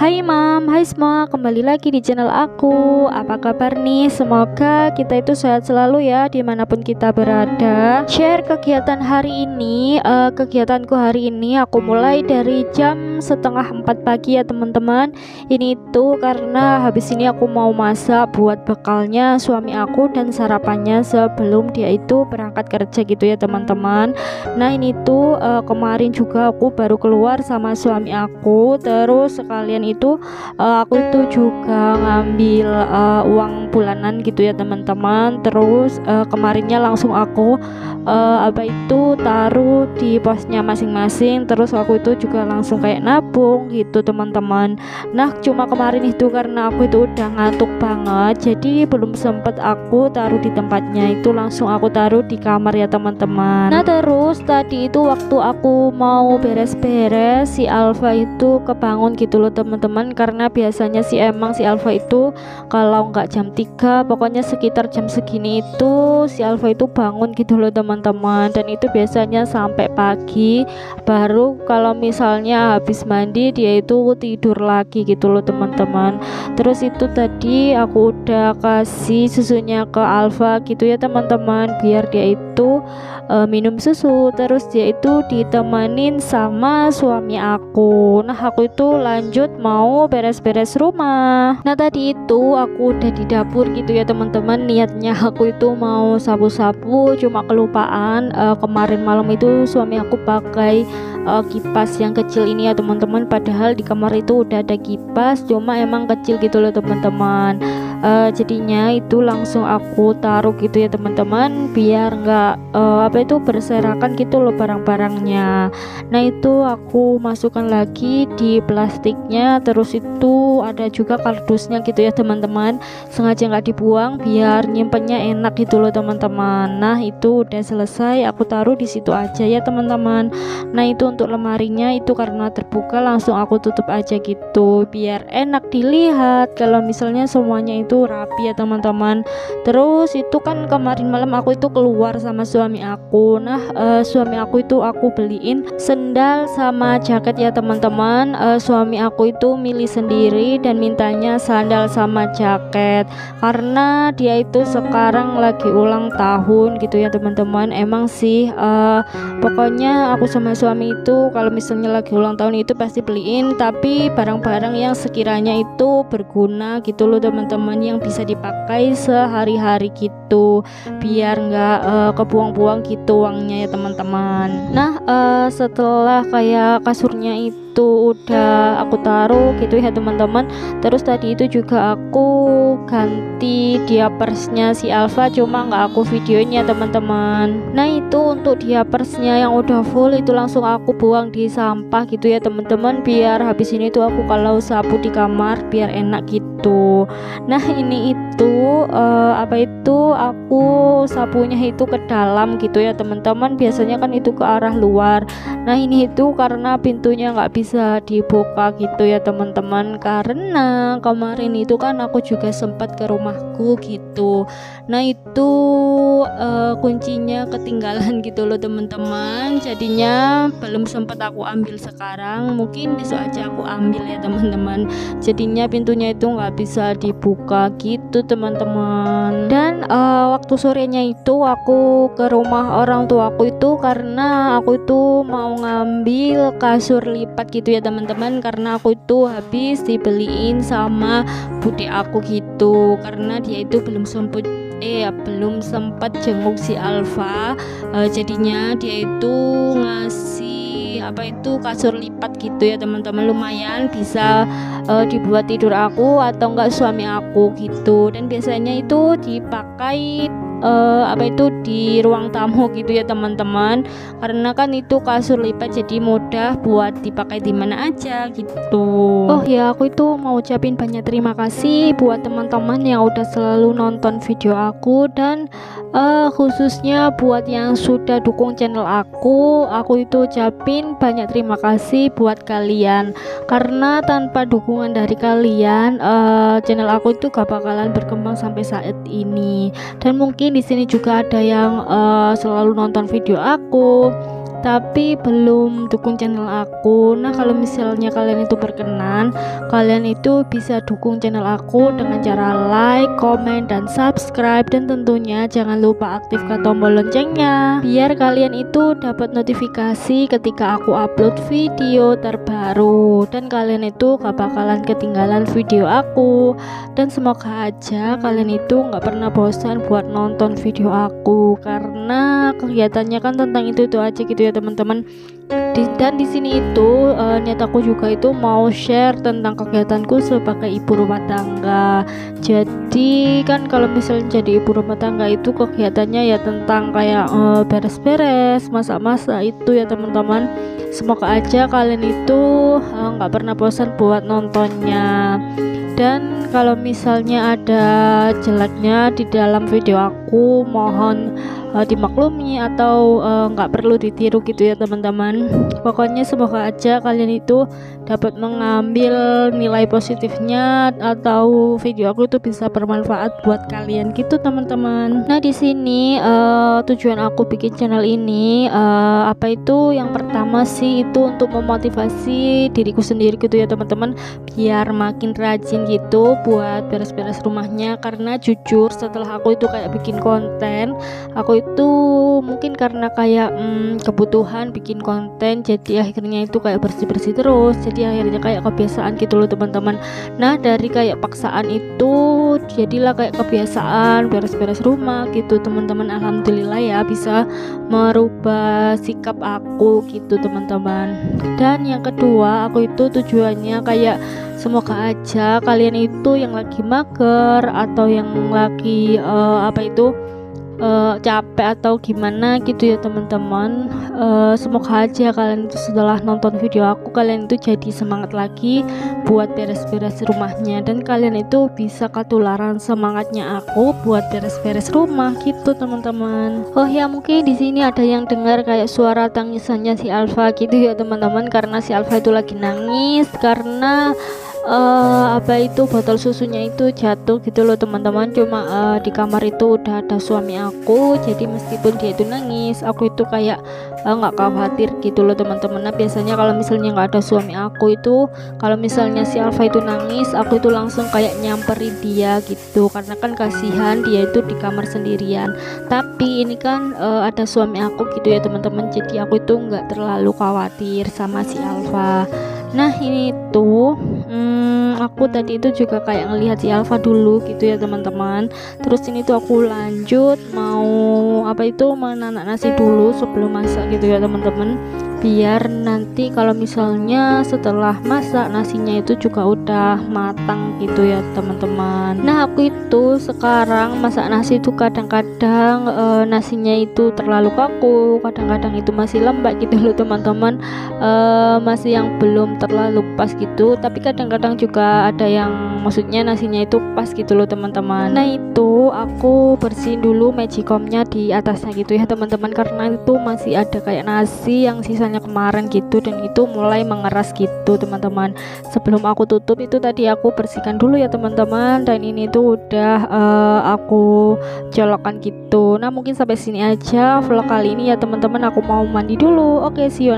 Hai Mam, hai semua, kembali lagi di channel aku. Apa kabar nih? Semoga kita itu sehat selalu ya dimanapun kita berada. Share kegiatan hari ini. Kegiatanku hari ini aku mulai dari jam setengah 4 pagi ya teman-teman. Ini tuh karena habis ini aku mau masak buat bekalnya suami aku dan sarapannya sebelum dia itu berangkat kerja gitu ya teman-teman. Nah ini tuh kemarin juga aku baru keluar sama suami aku, terus sekalian itu aku itu juga ngambil uang bulanan gitu ya teman-teman. Terus kemarinnya langsung aku taruh di posnya masing-masing. Terus aku itu juga langsung kayak nabung gitu teman-teman. Nah cuma kemarin itu karena aku itu udah ngantuk banget, jadi belum sempet aku taruh di tempatnya, itu langsung aku taruh di kamar ya teman-teman. Nah terus tadi itu waktu aku mau beres-beres, si Alfa itu kebangun gitu loh teman-teman, karena biasanya si Alfa itu kalau nggak jam 3 pokoknya sekitar jam segini itu si Alfa itu bangun gitu loh teman-teman. Dan itu biasanya sampai pagi, baru kalau misalnya habis mandi dia itu tidur lagi gitu loh teman-teman. Terus itu tadi aku udah kasih susunya ke Alfa gitu ya teman-teman, biar dia itu minum susu. Terus dia itu ditemenin sama suami aku. Nah aku itu lanjut mau beres-beres rumah. Nah tadi itu aku udah di dapur gitu ya teman-teman, niatnya aku itu mau sapu-sapu, cuma kelupaan. Kemarin malam itu suami aku pakai kipas yang kecil ini ya teman-teman, padahal di kamar itu udah ada kipas, cuma emang kecil gitu loh teman-teman. Jadinya itu langsung aku taruh gitu ya teman-teman, biar nggak berserakan gitu loh barang-barangnya. Nah itu aku masukkan lagi di plastiknya. Terus itu ada juga kardusnya gitu ya teman-teman, sengaja nggak dibuang biar nyimpennya enak gitu loh teman-teman. Nah itu udah selesai, aku taruh di situ aja ya teman-teman. Nah itu untuk lemarinya itu karena terbuka langsung aku tutup aja gitu, biar enak dilihat kalau misalnya semuanya itu rapi ya teman-teman. Terus itu kan kemarin malam aku itu keluar sama suami aku. Nah suami aku itu aku beliin sendal sama jaket ya teman-teman. Suami aku itu milih sendiri dan mintanya sandal sama jaket karena dia itu sekarang lagi ulang tahun gitu ya teman-teman. Emang sih pokoknya aku sama suami itu kalau misalnya lagi ulang tahun itu pasti beliin, tapi barang-barang yang sekiranya itu berguna gitu loh teman-teman, yang bisa dipakai sehari-hari gitu, biar nggak kebuang-buang gitu uangnya ya teman-teman. Nah setelah kayak kasurnya itu udah aku taruh gitu ya teman-teman. Terus tadi itu juga aku ganti diapersnya si Alfa, cuma nggak aku videoin ya teman-teman. Nah itu untuk diapersnya yang udah full itu langsung aku buang di sampah gitu ya teman-teman, biar habis ini tuh aku kalau sapu di kamar biar enak gitu. Nah ini itu aku sapunya itu ke dalam gitu ya teman-teman, biasanya kan itu ke arah luar. Nah ini itu karena pintunya nggak bisa dibuka gitu ya teman-teman, karena kemarin itu kan aku juga sempat ke rumahku gitu. Nah itu kuncinya ketinggalan gitu loh teman-teman, jadinya belum sempat aku ambil sekarang, mungkin besok aja aku ambil ya teman-teman. Jadinya pintunya itu nggak bisa dibuka gitu teman-teman. Dan waktu sorenya itu aku ke rumah orang tua aku itu karena aku itu mau ngambil kasur lipat gitu ya teman-teman, karena aku itu habis dibeliin sama bude aku gitu, karena dia itu belum sempat jenguk si Alfa. Jadinya dia itu ngasih kasur lipat gitu ya teman-teman, lumayan bisa dibuat tidur aku atau enggak suami aku gitu. Dan biasanya itu dipakai di ruang tamu gitu ya teman-teman, karena kan itu kasur lipat jadi mudah buat dipakai di mana aja gitu. Oh ya, aku itu mau ucapin banyak terima kasih buat teman-teman yang udah selalu nonton video aku, dan khususnya buat yang sudah dukung channel aku itu ucapin banyak terima kasih buat kalian, karena tanpa dukungan dari kalian channel aku itu gak bakalan berkembang sampai saat ini. Dan mungkin di sini juga ada yang selalu nonton video aku, tapi belum dukung channel aku. Nah, kalau misalnya kalian itu berkenan, kalian itu bisa dukung channel aku dengan cara like, komen, dan subscribe, dan tentunya jangan lupa aktifkan tombol loncengnya biar kalian itu dapat notifikasi ketika aku upload video terbaru, dan kalian itu gak bakalan ketinggalan video aku. Dan semoga aja kalian itu gak pernah bosan buat nonton video aku, karena kegiatannya kan tentang itu aja gitu ya teman-teman. Dan di sini itu niat aku juga itu mau share tentang kegiatanku sebagai ibu rumah tangga. Jadi kan kalau misalnya jadi ibu rumah tangga itu kegiatannya ya tentang kayak beres-beres, masak-masak itu ya teman-teman. Semoga aja kalian itu nggak pernah bosan buat nontonnya. Dan kalau misalnya ada jeleknya di dalam video aku, mohon dimaklumi atau nggak perlu ditiru gitu ya teman-teman. Pokoknya semoga aja kalian itu dapat mengambil nilai positifnya atau video aku itu bisa bermanfaat buat kalian gitu teman-teman. Nah, di sini tujuan aku bikin channel ini apa itu, yang pertama sih itu untuk memotivasi diriku sendiri gitu ya teman-teman, biar makin rajin gitu buat beres-beres rumahnya. Karena jujur setelah aku itu kayak bikin konten, aku itu mungkin karena kayak kebutuhan bikin konten, jadi akhirnya itu kayak bersih-bersih terus, jadi akhirnya kayak kebiasaan gitu loh teman-teman. Nah, dari kayak paksaan itu jadilah kayak kebiasaan beres-beres rumah gitu teman-teman. Alhamdulillah ya bisa merubah sikap aku gitu teman-teman. Dan yang kedua, aku itu tujuannya kayak semoga aja kalian itu yang lagi mager atau yang lagi capek atau gimana gitu ya teman-teman, semoga aja kalian itu setelah nonton video aku, kalian itu jadi semangat lagi buat beres-beres rumahnya, dan kalian itu bisa ketularan semangatnya aku buat beres-beres rumah gitu teman-teman. Oh ya, mungkin di sini ada yang dengar kayak suara tangisannya si Alfa gitu ya teman-teman, karena si Alfa itu lagi nangis karena botol susunya itu jatuh gitu loh teman-teman. Cuma di kamar itu udah ada suami aku, jadi meskipun dia itu nangis, aku itu kayak nggak khawatir gitu loh teman-teman. Nah, biasanya kalau misalnya nggak ada suami aku itu, kalau misalnya si Alfa itu nangis, aku itu langsung kayak nyamperin dia gitu, karena kan kasihan dia itu di kamar sendirian. Tapi ini kan ada suami aku gitu ya teman-teman, jadi aku itu nggak terlalu khawatir sama si Alfa. Nah, ini tuh aku tadi itu juga kayak ngelihat si Alfa dulu gitu ya teman-teman. Terus ini tuh aku lanjut mau menanak nasi dulu sebelum masak gitu ya teman-teman, biar nanti kalau misalnya setelah masak nasinya itu juga udah matang gitu ya teman-teman. Nah, aku itu sekarang masak nasi itu kadang-kadang nasinya itu terlalu kaku, kadang-kadang itu masih lembek gitu loh teman-teman, masih yang belum terlalu pas gitu. Tapi kadang-kadang juga ada yang maksudnya nasinya itu pas gitu loh teman-teman. Nah, itu aku bersihin dulu magicomnya di atasnya gitu ya teman-teman, karena itu masih ada kayak nasi yang sisanya kemarin gitu, dan itu mulai mengeras gitu teman-teman. Sebelum aku tutup itu tadi aku bersihkan dulu ya teman-teman, dan ini tuh udah aku colokkan gitu. Nah, mungkin sampai sini aja vlog kali ini ya teman-teman, aku mau mandi dulu. Oke, see you.